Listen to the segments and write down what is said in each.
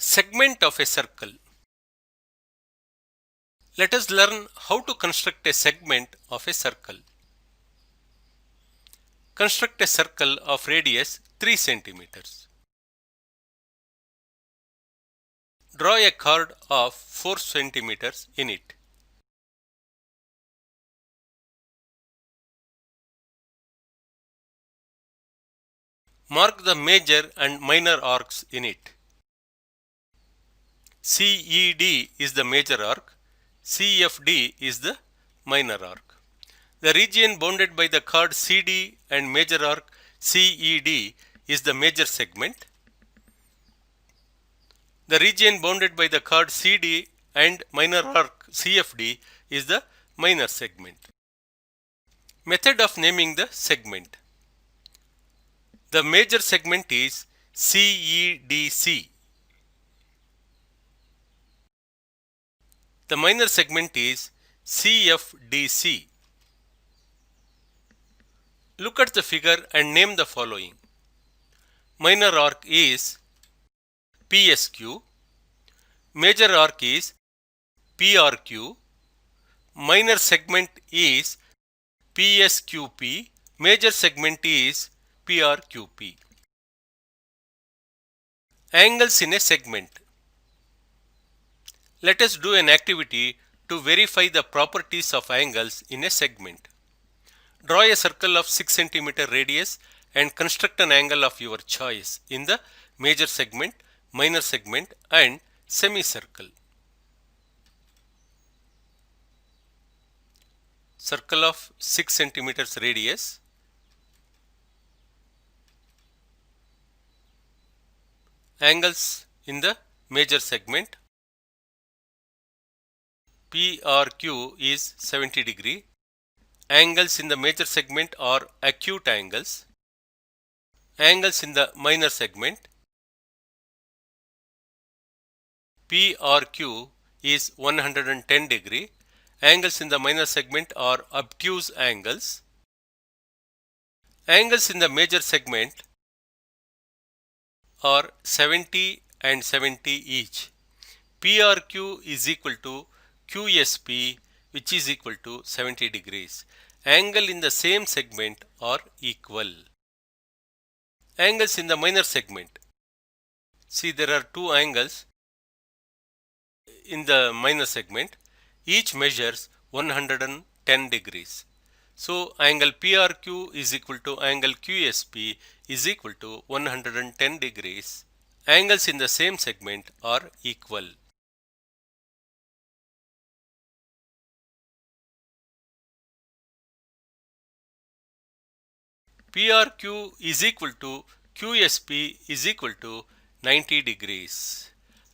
Segment of a circle. Let us learn how to construct a segment of a circle. Construct a circle of radius 3 centimeters. Draw a chord of 4 centimeters in it. Mark the major and minor arcs in it. CED is the major arc, CFD is the minor arc. The region bounded by the chord CD and major arc CED is the major segment. The region bounded by the chord CD and minor arc CFD is the minor segment. Method of naming the segment. The major segment is CEDC. The minor segment is CFDC. Look at the figure and name the following. Minor arc is PSQ. Major arc is PRQ. Minor segment is PSQP. Major segment is PRQP. Angles in a segment. Let us do an activity to verify the properties of angles in a segment. Draw a circle of 6 cm radius and construct an angle of your choice in the major segment, minor segment and semicircle. Circle of 6 cm radius. Angles in the major segment. PRQ is 70 degree. Angles in the major segment are acute angles. Angles in the minor segment. PRQ is 110 degree. Angles in the minor segment are obtuse angles. Angles in the major segment are 70 and 70 each. PRQ is equal to QSP, which is equal to 70 degrees. Angle in the same segment are equal. Angles in the minor segment. See, there are two angles in the minor segment. Each measures 110 degrees. So, angle PRQ is equal to angle QSP is equal to 110 degrees. Angles in the same segment are equal. PRQ is equal to QSP is equal to 90 degrees.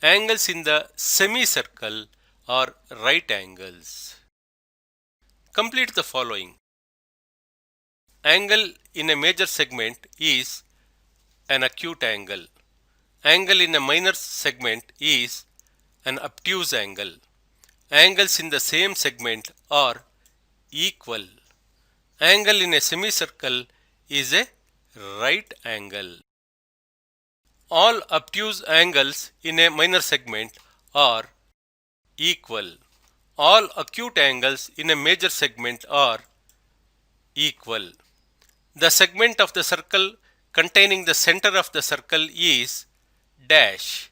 Angles in the semicircle are right angles. Complete the following. Angle in a major segment is an acute angle. Angle in a minor segment is an obtuse angle. Angles in the same segment are equal. Angle in a semicircle is a right angle. All obtuse angles in a minor segment are equal. All acute angles in a major segment are equal. The segment of the circle containing the center of the circle is dash,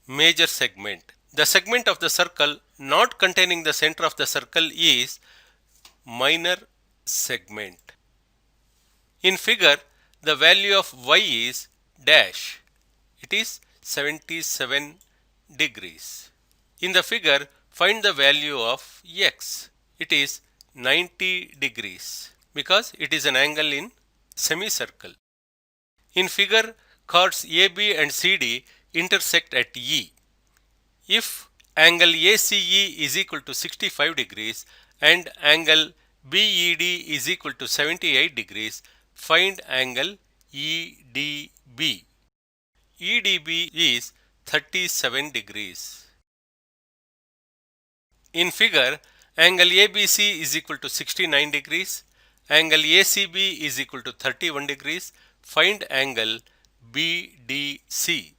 major segment. The segment of the circle not containing the center of the circle is minor segment. In figure, the value of y is dash. It is 77 degrees. In the figure, find the value of x. It is 90 degrees because it is an angle in semicircle. In figure, chords AB and CD intersect at E. If angle ACE is equal to 65 degrees and angle BED is equal to 78 degrees, find angle EDB. EDB is 37 degrees. In figure, angle ABC is equal to 69 degrees, angle ACB is equal to 31 degrees, find angle BDC.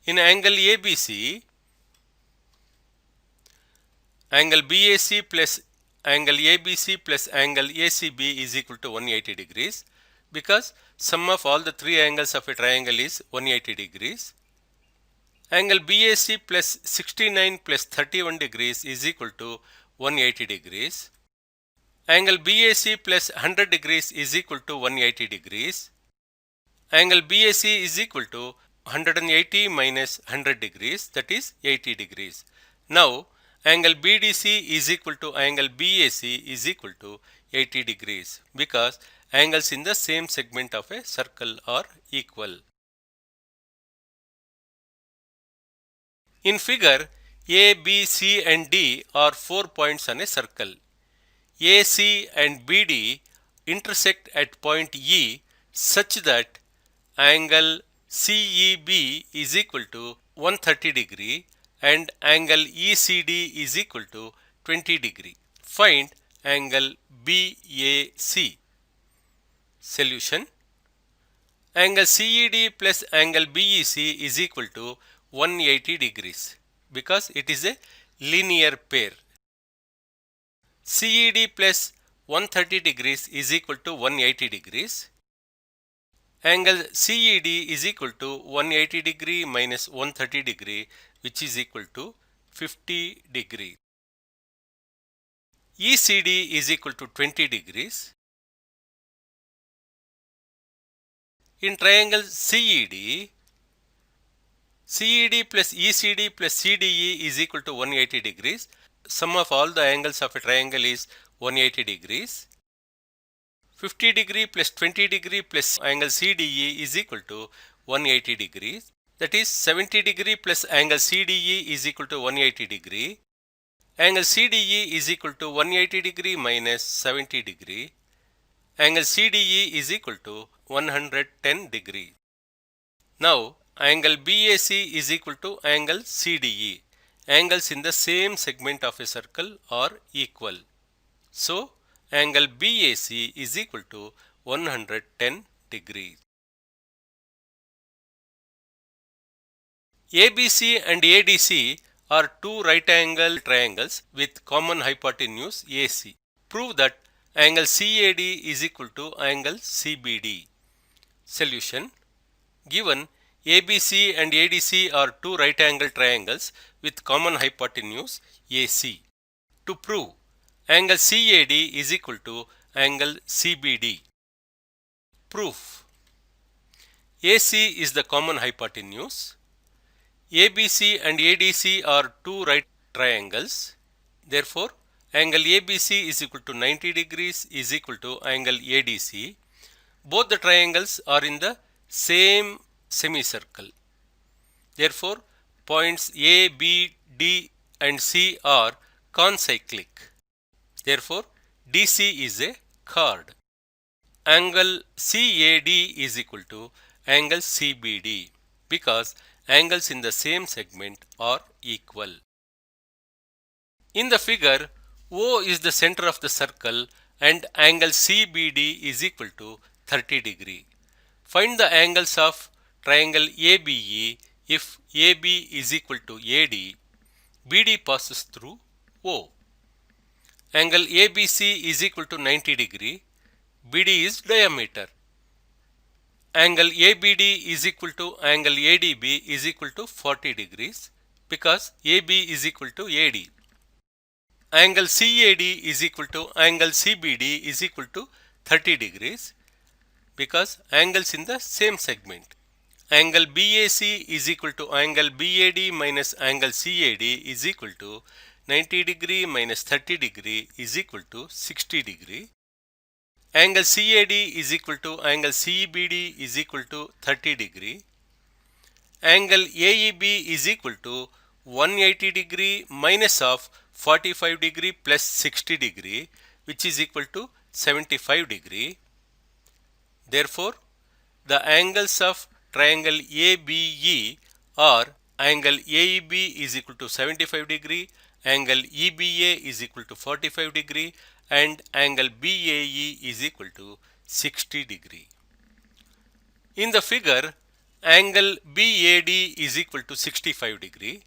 In angle ABC, angle BAC plus angle ABC plus angle ACB is equal to 180 degrees because sum of all the three angles of a triangle is 180 degrees. Angle BAC plus 69 plus 31 degrees is equal to 180 degrees. Angle BAC plus 100 degrees is equal to 180 degrees. Angle BAC is equal to 180 minus 100 degrees, that is 80 degrees. Now angle BDC is equal to angle BAC is equal to 80 degrees because angles in the same segment of a circle are equal. In figure, A, B, C and D are 4 points on a circle. AC and BD intersect at point E such that angle CEB is equal to 130 degree and angle ECD is equal to 20 degree. Find angle BAC. Solution: angle CED plus angle BEC is equal to 180 degrees because it is a linear pair. CED plus 130 degrees is equal to 180 degrees. Angle CED is equal to 180 degree minus 130 degree, which is equal to 50 degree. ECD is equal to 20 degrees. In triangle CED plus ECD plus CDE is equal to 180 degrees. Sum of all the angles of a triangle is 180 degrees. 50 degree plus 20 degree plus angle CDE is equal to 180 degrees. That is 70 degree plus angle CDE is equal to 180 degree. Angle CDE is equal to 180 degree minus 70 degree. Angle CDE is equal to 110 degree. Now angle BAC is equal to angle CDE. Angles in the same segment of a circle are equal. So angle BAC is equal to 110 degrees. ABC and ADC are two right angle triangles with common hypotenuse AC. Prove that angle CAD is equal to angle CBD. Solution: given ABC and ADC are two right angle triangles with common hypotenuse AC. To prove angle CAD is equal to angle CBD. Proof: AC is the common hypotenuse. ABC and ADC are two right triangles. Therefore, angle ABC is equal to 90 degrees is equal to angle ADC. Both the triangles are in the same semicircle. Therefore, points A, B, D and C are concyclic. Therefore, DC is a chord. Angle CAD is equal to angle CBD because angles in the same segment are equal. In the figure, O is the center of the circle and angle CBD is equal to 30 degree. Find the angles of triangle ABE if AB is equal to AD, BD passes through O. Angle ABC is equal to 90 degree, BD is diameter. Angle ABD is equal to angle ADB is equal to 40 degrees because AB is equal to AD. Angle CAD is equal to angle CBD is equal to 30 degrees because angles in the same segment. Angle BAC is equal to angle BAD minus angle CAD is equal to 90 degree minus 30 degree is equal to 60 degree. Angle CAD is equal to angle CBD is equal to 30 degree. Angle AEB is equal to 180 degree minus of 45 degree plus 60 degree, which is equal to 75 degree. Therefore, the angles of triangle ABE are angle AEB is equal to 75 degree, angle EBA is equal to 45 degree and angle BAE is equal to 60 degree. In the figure, Angle BAD is equal to 65 degree.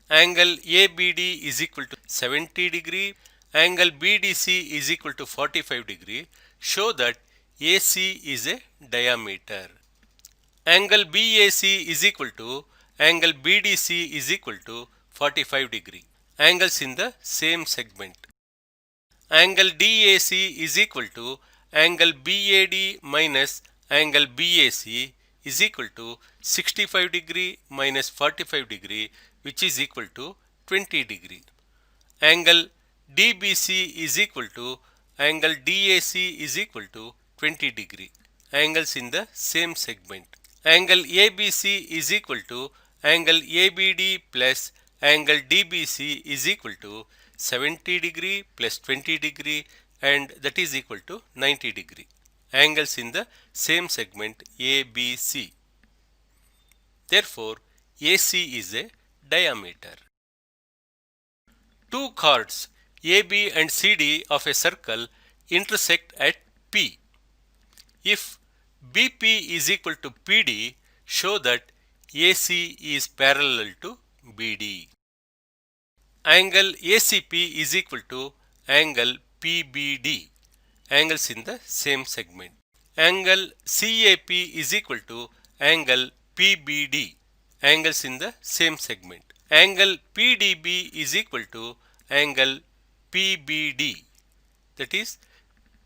Angle ABD is equal to 70 degree. Angle BDC is equal to 45 degree. Show that AC is a diameter. Angle BAC is equal to angle BDC is equal to 45 degree. Angles in the same segment. Angle DAC is equal to angle BAD minus angle BAC is equal to 65 degree minus 45 degree, which is equal to 20 degree. Angle DBC is equal to angle DAC is equal to 20 degree. Angles in the same segment. Angle ABC is equal to angle ABD plus angle DBC is equal to 70 degree plus 20 degree, and that is equal to 90 degree. Angles in the same segment ABC. Therefore, AC is a diameter. Two chords AB and CD of a circle intersect at P. If BP is equal to PD, show that AC is parallel to BD. Angle ACP is equal to angle PBD. Angles in the same segment. Angle CAP is equal to angle PBD. Angles in the same segment. Angle PDB is equal to angle PBD. That is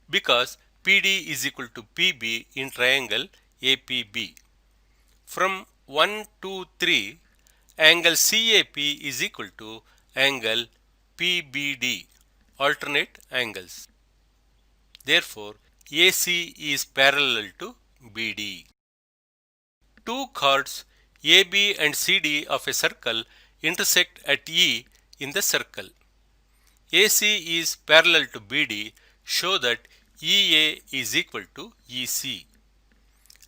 because PD is equal to PB in triangle APB. From 1 to 3, angle CAP is equal to angle PBD, alternate angles. Therefore, AC is parallel to BD. Two chords AB and CD of a circle intersect at E in the circle. AC is parallel to BD. Show that EA is equal to EC.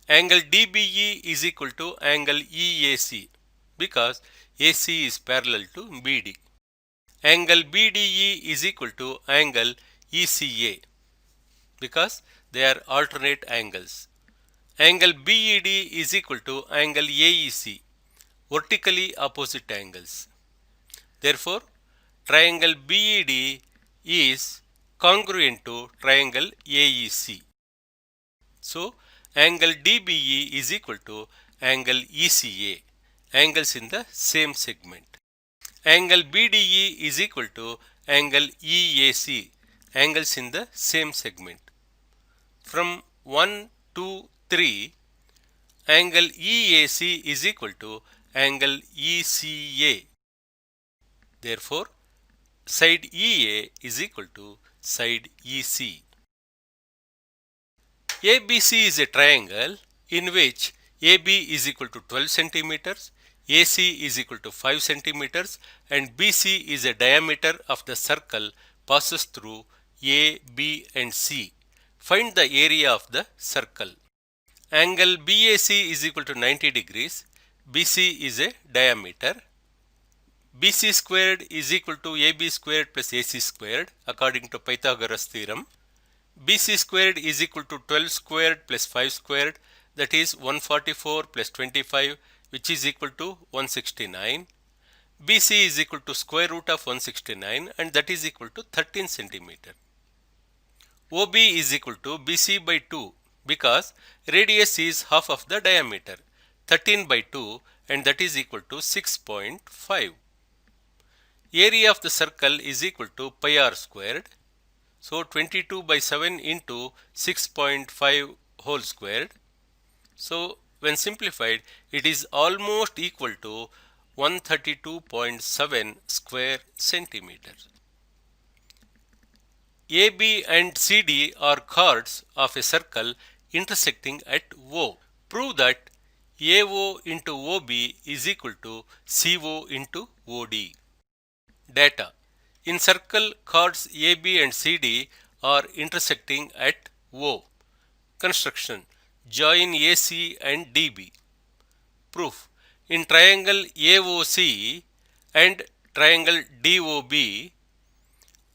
Angle DBE is equal to angle EAC because AC is parallel to BD. Angle BDE is equal to angle ECA because they are alternate angles. Angle BED is equal to angle AEC, vertically opposite angles. Therefore, triangle BED is congruent to triangle AEC. So, angle DBE is equal to angle ECA, angles in the same segment. Angle BDE is equal to angle EAC, angles in the same segment. From 1 to 3, angle EAC is equal to angle ECA. Therefore, side EA is equal to side EC. ABC is a triangle in which AB is equal to 12 centimeters, AC is equal to 5 centimeters, and BC is a diameter of the circle passes through A, B and C. Find the area of the circle. Angle BAC is equal to 90 degrees. BC is a diameter. BC squared is equal to AB squared plus AC squared according to Pythagoras theorem. BC squared is equal to 12 squared plus 5 squared, that is 144 plus 25, which is equal to 169. BC is equal to square root of 169 and that is equal to 13 centimeter. OB is equal to BC by 2 because radius is half of the diameter, 13 by 2, and that is equal to 6.5. Area of the circle is equal to pi r squared. So 22 by 7 into 6.5 whole squared. So when simplified, it is almost equal to 132.7 square centimeters. AB and CD are chords of a circle intersecting at O. Prove that AO into OB is equal to CO into OD. Data. In circle, chords AB and CD are intersecting at O. Construction. Join AC and DB. Proof. In triangle AOC and triangle DOB,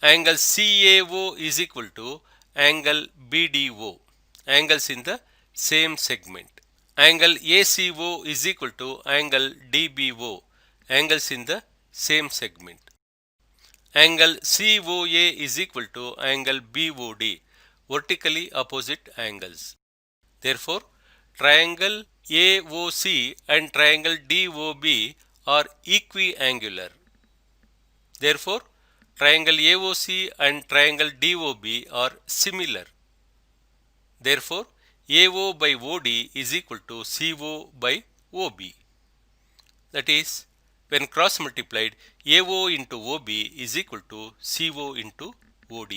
angle CAO is equal to angle BDO. Angles in the same segment. Angle ACO is equal to angle DBO, angles in the same segment. Angle COA is equal to angle BOD, vertically opposite angles. Therefore, triangle AOC and triangle DOB are equiangular. Therefore, triangle AOC and triangle DOB are similar. Therefore, AO by OD is equal to CO by OB. That is, when cross multiplied, AO into OB is equal to CO into OD.